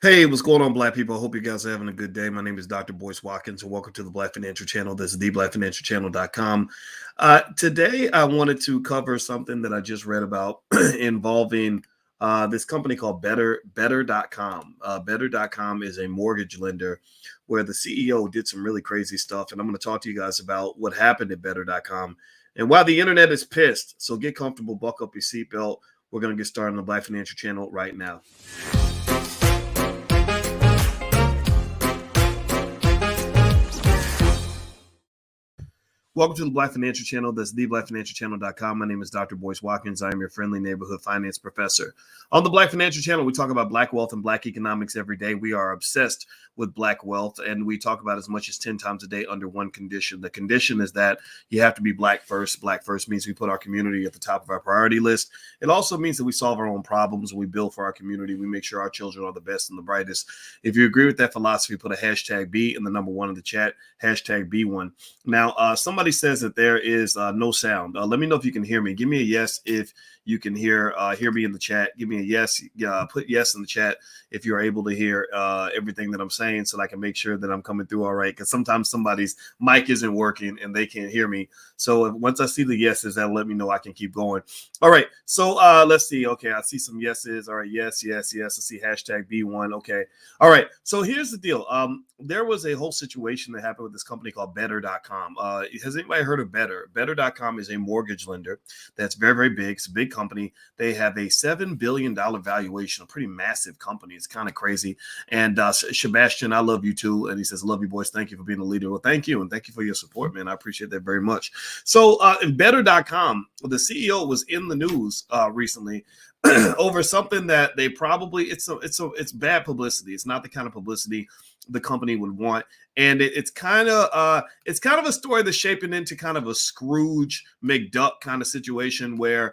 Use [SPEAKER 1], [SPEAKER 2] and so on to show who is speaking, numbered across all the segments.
[SPEAKER 1] Hey, what's going on, Black people? I hope you guys are having a good day. My name is Dr. Boyce Watkins, and welcome to the Black Financial Channel. This is theblackfinancialchannel.com. Today, I wanted to cover something that I just read about involving this company called Better.com. Better.com is a mortgage lender where the CEO did some really crazy stuff, and I'm going to talk to you guys about what happened at Better.com and why the internet is pissed. So get comfortable, buckle up your seatbelt. We're going to get started on the Black Financial Channel right now. Welcome to the Black Financial Channel. That's theblackfinancialchannel.com. My name is Dr. Boyce Watkins. I am your friendly neighborhood finance professor. On the Black Financial Channel, we talk about Black wealth and Black economics every day. We are obsessed with Black wealth, and we talk about as much as 10 times a day under one condition. The condition is that you have to be Black first. Black first means we put our community at the top of our priority list. It also means that we solve our own problems. We build for our community. We make sure our children are the best and the brightest. If you agree with that philosophy, put a hashtag B in the number one in the chat, hashtag B1. Now, somebody says that there is no sound. Let me know if you can hear me. Give me a yes if you can hear me in the chat. Give me a yes. Put yes in the chat if you're able to hear everything that I'm saying, so that I can make sure that I'm coming through all right. Because sometimes somebody's mic isn't working and they can't hear me. So once I see the yeses, that'll let me know I can keep going. All right. So let's see. Okay, I see some yeses. All right. Yes. I see hashtag B1. Okay. All right. So here's the deal. There was a whole situation that happened with this company called Better.com. Has anybody heard of Better? Better.com is a mortgage lender that's very, very big. It's a big company. They have a $7 billion valuation, a pretty massive company. It's kind of crazy. And Sebastian, I love you too. And he says, love you, boys. Thank you for being a leader. Well, thank you. And thank you for your support, man. I appreciate that very much. So Better.com, the CEO was in the news recently over something that they probably it's bad publicity. It's not the kind of publicity the company would want, and it's kind of a story that's shaping into kind of a Scrooge McDuck kind of situation where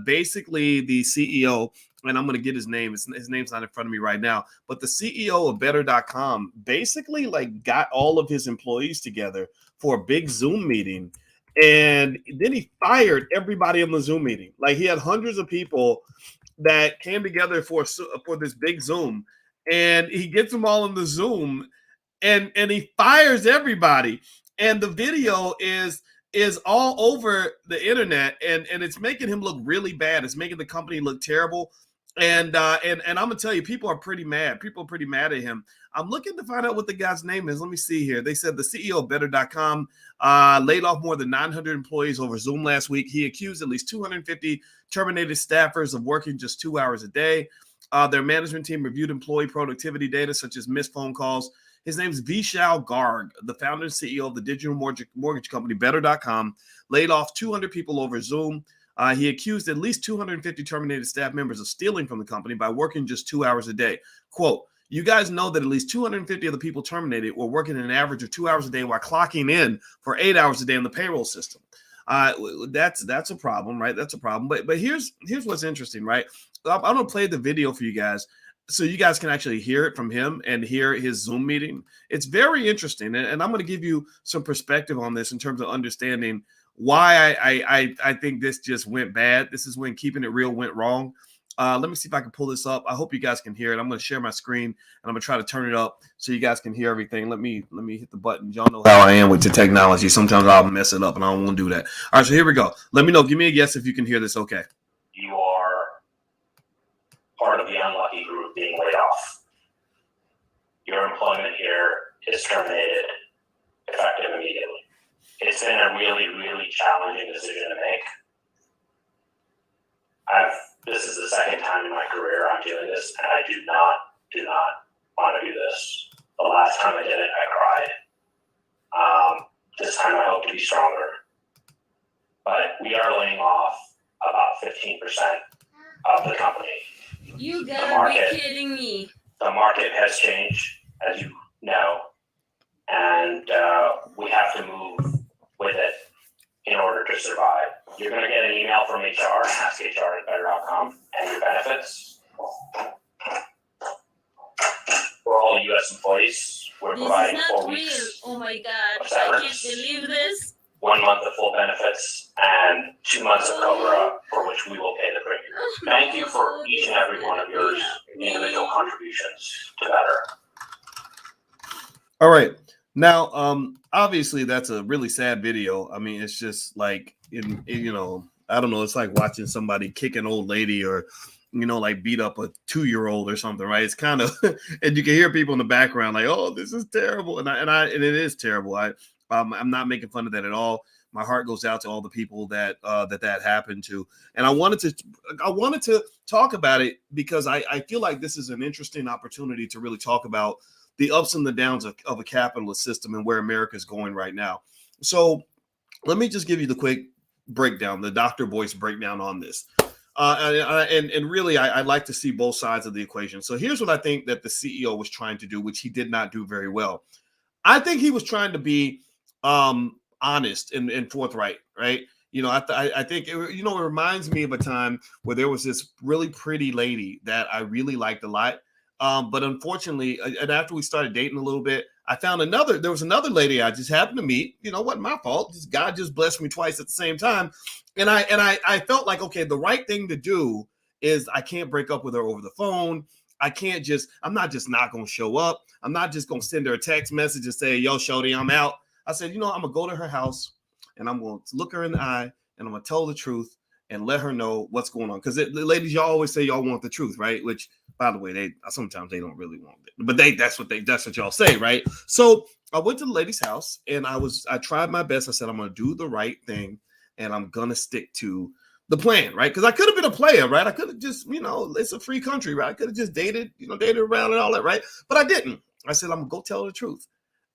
[SPEAKER 1] basically the CEO, and I'm going to get his name. His name's not in front of me right now, but the CEO of Better.com basically like got all of his employees together for a big Zoom meeting. And then he fired everybody in the Zoom meeting. Like he had hundreds of people that came together for this big Zoom, and he gets them all in the Zoom, and he fires everybody. And the video is all over the internet, and it's making him look really bad. It's making the company look terrible. And I'm gonna tell you, people are pretty mad. People are pretty mad at him. I'm looking to find out what the guy's name is. Let me see here. They said the CEO of Better.com laid off more than 900 employees over Zoom last week. He accused at least 250 terminated staffers of working just 2 hours a day. Their management team reviewed employee productivity data, such as missed phone calls. His name is Vishal Garg, the founder and CEO of the digital mortgage company Better.com, laid off 200 people over Zoom. He accused at least 250 terminated staff members of stealing from the company by working just 2 hours a day. Quote, you guys know that at least 250 of the people terminated were working an average of 2 hours a day while clocking in for 8 hours a day in the payroll system. That's a problem, right? That's a problem. But here's what's interesting, right? I'm going to play the video for you guys so you guys can actually hear it from him and hear his Zoom meeting. It's very interesting. And I'm going to give you some perspective on this in terms of understanding why I think this just went bad. This is when keeping it real went wrong. Let me see if I can pull this up. I hope you guys can hear it. I'm going to share my screen and I'm going to try to turn it up so you guys can hear everything. Let me hit the button. Y'all know how I am with the technology. Sometimes I'll mess it up and I don't want to do that. All right, so here we go. Let me know. Give me a yes if you can hear this. Okay.
[SPEAKER 2] You are part of the unlucky group being laid off. Your employment here is terminated effective immediately. It's been a really, really challenging decision to make. This is the second time in my career I'm doing this, and I do not want to do this. The last time I did it, I cried. This time I hope to be stronger. But we are laying off about 15% of the company.
[SPEAKER 3] You gotta be kidding me.
[SPEAKER 2] The market has changed, as you know, and we have to move with it in order to survive. You're going to get an email from HR, askhr@better.com, and your benefits. For all U.S. employees, we're providing 4 weeks.
[SPEAKER 3] Oh my God, I can't believe this.
[SPEAKER 2] 1 month of full benefits and 2 months of COBRA, for which we will pay the premium. Thank you for each and every one of your individual contributions to Better.
[SPEAKER 1] All right. Now, obviously that's a really sad video. I mean, it's just like, I don't know. It's like watching somebody kick an old lady or, like beat up a 2-year-old or something, right? It's kind of, and you can hear people in the background like, "Oh, this is terrible," and it is terrible. I'm not making fun of that at all. My heart goes out to all the people that happened to, and I wanted to talk about it because I feel like this is an interesting opportunity to really talk about the ups and the downs of a capitalist system and where America is going right now. So let me just give you the quick breakdown, the Dr. Boyce breakdown on this. And really, I like to see both sides of the equation. So here's what I think that the CEO was trying to do, which he did not do very well. I think he was trying to be honest and forthright, right? I think it reminds me of a time where there was this really pretty lady that I really liked a lot. But unfortunately, and after we started dating a little bit, I found there was another lady I just happened to meet. Wasn't my fault. God just blessed me twice at the same time. And I felt like, okay, the right thing to do is I can't break up with her over the phone. I'm not just not going to show up. I'm not just going to send her a text message and say, "Yo, Shorty, I'm out." I said, I'm going to go to her house and I'm going to look her in the eye and I'm going to tell her the truth and let her know what's going on. Because ladies, y'all always say y'all want the truth, right? Which, by the way, sometimes they don't really want it, but that's what y'all say, right? So I went to the lady's house and I tried my best. I said, I'm going to do the right thing and I'm going to stick to the plan, right? Because I could have been a player, right? I could have just, it's a free country, right? I could have just dated around and all that, right? But I didn't. I said, I'm going to go tell her the truth.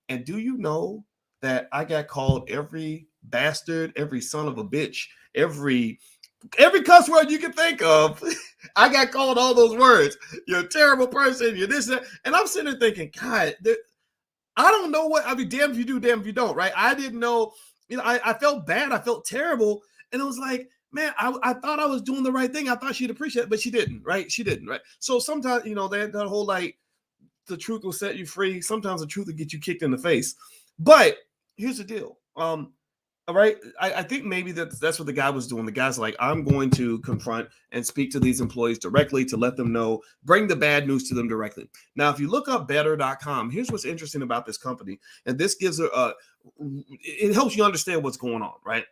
[SPEAKER 1] And do you know that I got called every bastard, every son of a bitch, every cuss word you can think of? I got called all those words. You're a terrible person. You're this, that. And I'm sitting there thinking, God, I don't know what, I mean, damn if you do, damn if you don't, right? I didn't know, I felt bad. I felt terrible. And it was like, man, I thought I was doing the right thing. I thought she'd appreciate it, but she didn't, right? She didn't, right? So sometimes, that whole like, the truth will set you free. Sometimes the truth will get you kicked in the face. But here's the deal. All right. I think maybe that's what the guy was doing. The guy's like, I'm going to confront and speak to these employees directly to let them know, bring the bad news to them directly. Now, if you look up better.com, here's what's interesting about this company. And this gives it helps you understand what's going on, right?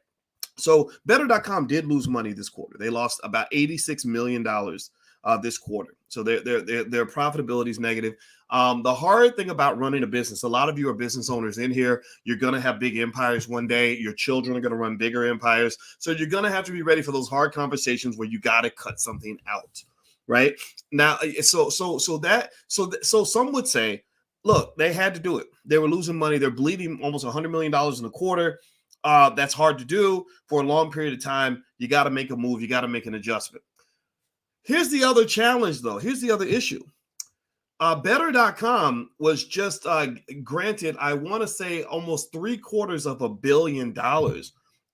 [SPEAKER 1] So better.com did lose money this quarter. They lost about $86 million this quarter. So their profitability is negative. The hard thing about running a business, a lot of you are business owners in here. You're going to have big empires one day. Your children are going to run bigger empires. So you're going to have to be ready for those hard conversations where you got to cut something out, right? Now, so some would say, look, they had to do it. They were losing money. They're bleeding almost $100 million in a quarter. That's hard to do for a long period of time. You got to make a move. You got to make an adjustment. Here's the other challenge, though. Here's the other issue. Better.com was just granted, I want to say, almost $750 million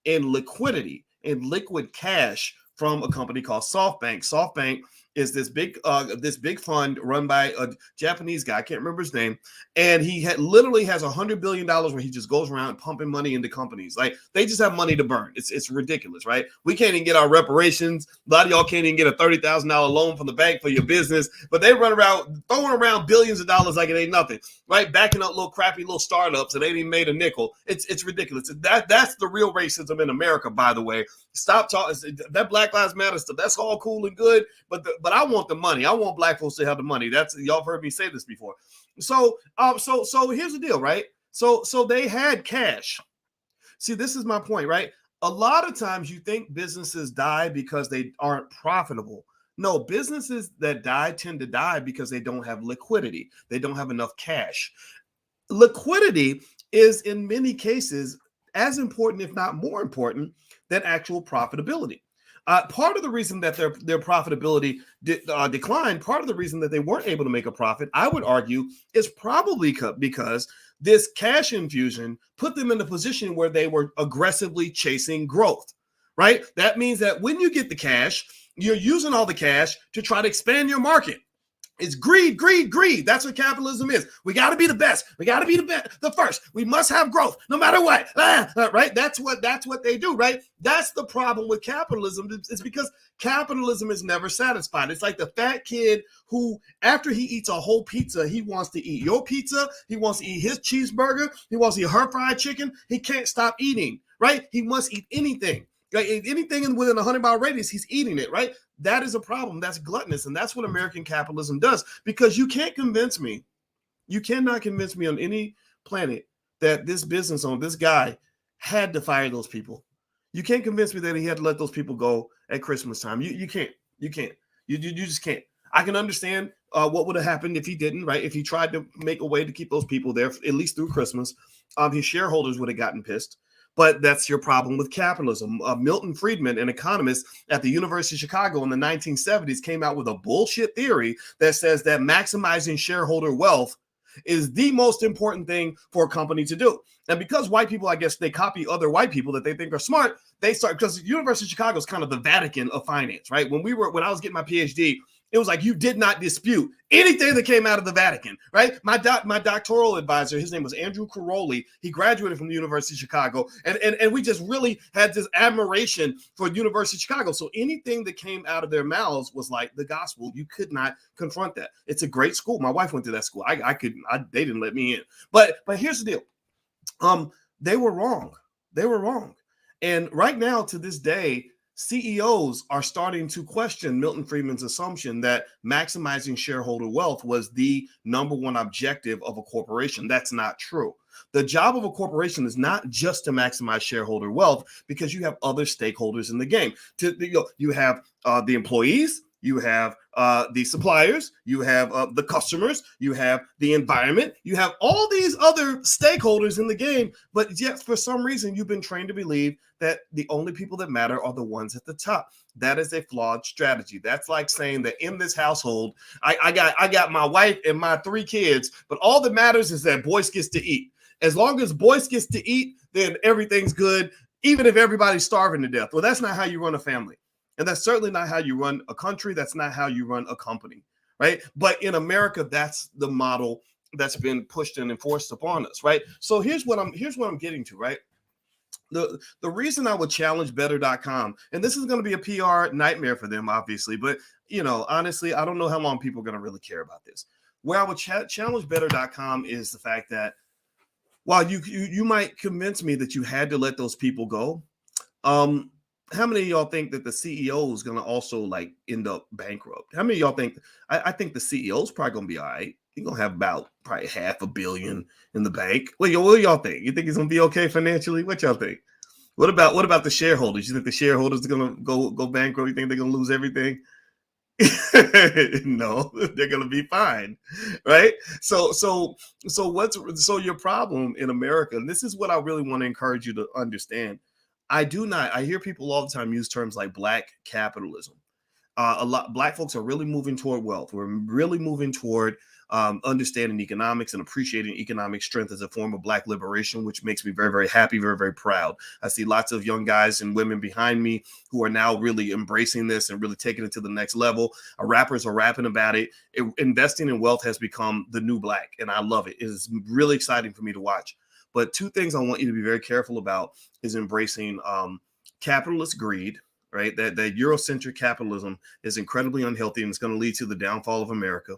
[SPEAKER 1] in liquidity, in liquid cash from a company called SoftBank. SoftBank is this big fund run by a Japanese guy. I can't remember his name. And he literally has $100 billion where he just goes around pumping money into companies. Like, they just have money to burn. It's ridiculous, right? We can't even get our reparations. A lot of y'all can't even get a $30,000 loan from the bank for your business, but they run around throwing around billions of dollars like it ain't nothing, right? Backing up crappy little startups that ain't even made a nickel. It's ridiculous. That's the real racism in America, by the way. Stop talking that Black Lives Matter stuff. That's all cool and good, but I want the money. I want black folks to have the money. That's, y'all have heard me say this before. So here's the deal, right? So they had cash. See, this is my point, right? A lot of times you think businesses die because they aren't profitable. No, businesses that die tend to die because they don't have liquidity. They don't have enough cash. Liquidity is in many cases as important, if not more important, than actual profitability. Part of the reason that their profitability declined, part of the reason that they weren't able to make a profit, I would argue, is probably because this cash infusion put them in a position where they were aggressively chasing growth, right? That means that when you get the cash, you're using all the cash to try to expand your market. It's greed, greed, greed. That's what capitalism is. We got to be the best. We got to be the first. We must have growth no matter what. Right? That's what they do, right? That's the problem with capitalism. It's because capitalism is never satisfied. It's like the fat kid who, after he eats a whole pizza, he wants to eat your pizza. He wants to eat his cheeseburger. He wants to eat her fried chicken. He can't stop eating, right? He must eat anything. Right? Anything within a 100-mile radius, he's eating it, right? That is a problem. That's gluttonous. And that's what American capitalism does, because you can't convince me. You cannot convince me on any planet that this business owner, this guy, had to fire those people. You can't convince me that he had to let those people go at Christmas time. You can't. You just can't. I can understand what would have happened if he didn't, right? If he tried to make a way to keep those people there, at least through Christmas, his shareholders would have gotten pissed. But that's your problem with capitalism. Milton Friedman, an economist at the University of Chicago in the 1970s, came out with a bullshit theory that says that maximizing shareholder wealth is the most important thing for a company to do. And because white people, I guess, they copy other white people that they think are smart, they start, because the University of Chicago is kind of the Vatican of finance, right? When I was getting my PhD, it was like you did not dispute anything that came out of the Vatican, right? My doctoral advisor, his name was Andrew Caroli. He graduated from the University of Chicago, and we just really had this admiration for the University of Chicago. So anything that came out of their mouths was like the gospel. You could not confront that. It's a great school. My wife went to that school. They didn't let me in. But here's the deal. They were wrong. They were wrong. And right now, to this day, CEOs are starting to question Milton Friedman's assumption that maximizing shareholder wealth was the number one objective of a corporation. That's not true. The job of a corporation is not just to maximize shareholder wealth, because you have other stakeholders in the game. You have the employees, you have the suppliers, you have the customers, you have the environment, you have all these other stakeholders in the game. But yet, for some reason, you've been trained to believe that the only people that matter are the ones at the top. That is a flawed strategy. That's like saying that in this household, I got my wife and my 3 kids, but all that matters is that Boyce gets to eat. As long as Boyce gets to eat, then everything's good, even if everybody's starving to death. Well, that's not how you run a family. And that's certainly not how you run a country. That's not how you run a company, right? But in America, that's the model that's been pushed and enforced upon us, right? So here's what I'm getting to, right? The reason I would challenge better.com, and this is going to be a PR nightmare for them, obviously, but honestly, I don't know how long people are going to really care about this. Where I would challenge better.com is the fact that while you might convince me that you had to let those people go, how many of y'all think that the CEO is going to also like end up bankrupt? How many of y'all think? I think the CEO is probably going to be all right. He's going to have about probably $500 million in the bank. What do y'all think? You think he's going to be okay financially? What y'all think? What about the shareholders? You think the shareholders are going to go bankrupt? You think they're going to lose everything? No, they're going to be fine, right? So your problem in America, and this is what I really want to encourage you to understand. I hear people all the time use terms like black capitalism. Black folks are really moving toward wealth. We're really moving toward understanding economics and appreciating economic strength as a form of black liberation, which makes me very, very happy, very, very proud. I see lots of young guys and women behind me who are now really embracing this and really taking it to the next level. Rappers are rapping about it. Investing in wealth has become the new black, and I love it. It is really exciting for me to watch. But 2 things I want you to be very careful about is embracing capitalist greed, right? That Eurocentric capitalism is incredibly unhealthy, and it's going to lead to the downfall of America.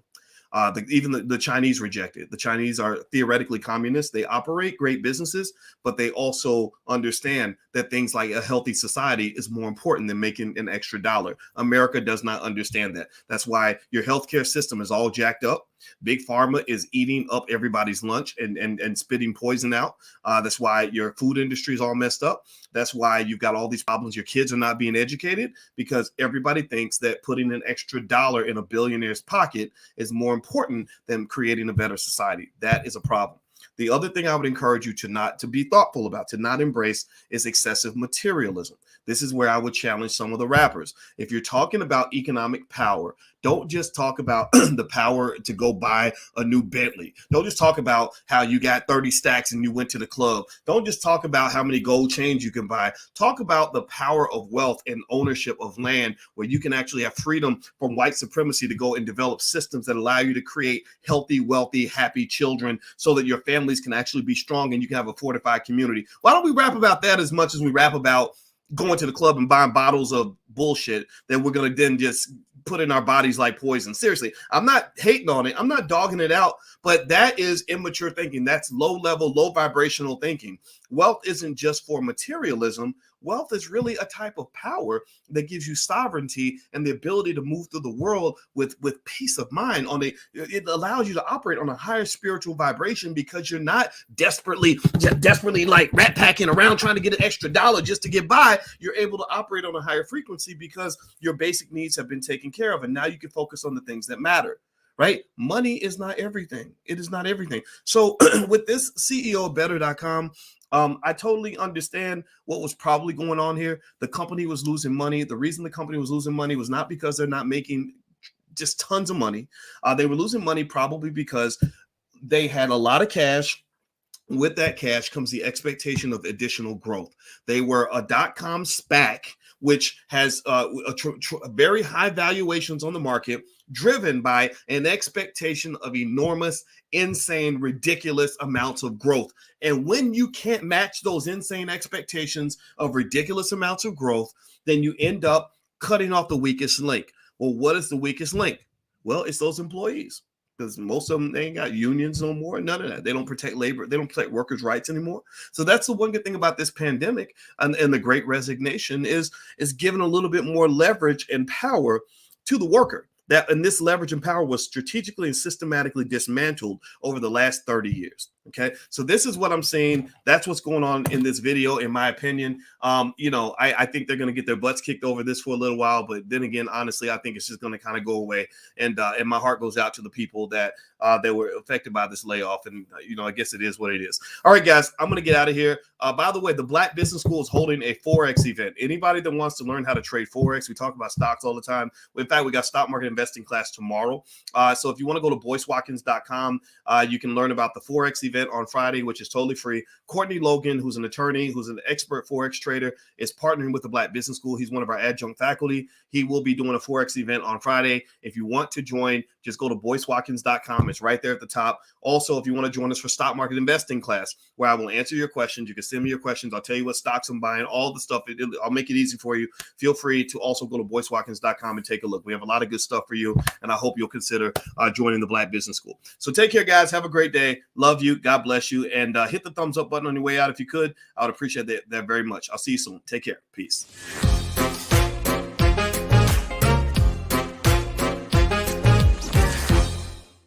[SPEAKER 1] Even the Chinese reject it. The Chinese are theoretically communist. They operate great businesses, but they also understand that things like a healthy society is more important than making an extra dollar. America does not understand that. That's why your healthcare system is all jacked up. Big Pharma is eating up everybody's lunch and spitting poison out. That's why your food industry is all messed up. That's why you've got all these problems. Your kids are not being educated because everybody thinks that putting an extra dollar in a billionaire's pocket is more important than creating a better society. That is a problem. The other thing I would encourage you to be thoughtful about, to not embrace, is excessive materialism. This is where I would challenge some of the rappers. If you're talking about economic power, don't just talk about the power to go buy a new Bentley. Don't just talk about how you got 30 stacks and you went to the club. Don't just talk about how many gold chains you can buy. Talk about the power of wealth and ownership of land, where you can actually have freedom from white supremacy to go and develop systems that allow you to create healthy, wealthy, happy children so that your families can actually be strong and you can have a fortified community. Why don't we rap about that as much as we rap about going to the club and buying bottles of bullshit that we're going to then just put in our bodies like poison? Seriously, I'm not hating on it. I'm not dogging it out, but that is immature thinking. That's low level, low vibrational thinking. Wealth isn't just for materialism. Wealth is really a type of power that gives you sovereignty and the ability to move through the world with peace of mind. It allows you to operate on a higher spiritual vibration because you're not desperately like rat packing around trying to get an extra dollar just to get by. You're able to operate on a higher frequency because your basic needs have been taken care of, and now you can focus on the things that matter. Right? Money is not everything. It is not everything. So with this CEO of Better.com, I totally understand what was probably going on here. The company was losing money. The reason the company was losing money was not because they're not making just tons of money. They were losing money probably because they had a lot of cash. With that cash comes the expectation of additional growth. They were a .com SPAC, which has very high valuations on the market, driven by an expectation of enormous, insane, ridiculous amounts of growth. And when you can't match those insane expectations of ridiculous amounts of growth, then you end up cutting off the weakest link. Well, what is the weakest link? Well, it's those employees. Because most of them, they ain't got unions no more, none of that. They don't protect labor. They don't protect workers' rights anymore. So that's the one good thing about this pandemic and the Great Resignation is giving a little bit more leverage and power to the worker. And this leverage and power was strategically and systematically dismantled over the last 30 years. Okay, so this is what I'm saying. That's what's going on in this video, in my opinion. I think they're going to get their butts kicked over this for a little while, but then again, honestly, I think it's just going to kind of go away. And my heart goes out to the people that were affected by this layoff. And I guess it is what it is. All right, guys, I'm going to get out of here. By the way, the Black Business School is holding a Forex event. Anybody that wants to learn how to trade Forex, we talk about stocks all the time. In fact, we got stock market investing class tomorrow. So if you want to go to boycewatkins.com, you can learn about the Forex event on Friday, which is totally free. Courtney Logan, who's an attorney, who's an expert Forex trader, is partnering with the Black Business School. He's one of our adjunct faculty. He will be doing a Forex event on Friday. If you want to join, just go to boycewatkins.com. It's right there at the top. Also, if you want to join us for stock market investing class, where I will answer your questions, you can send me your questions. I'll tell you what stocks I'm buying, all the stuff. I'll make it easy for you. Feel free to also go to boycewatkins.com and take a look. We have a lot of good stuff for you, and I hope you'll consider joining the Black Business School. So take care, guys. Have a great day. Love you. God bless you. And hit the thumbs up button on your way out if you could. I would appreciate that very much. I'll see you soon. Take care. Peace.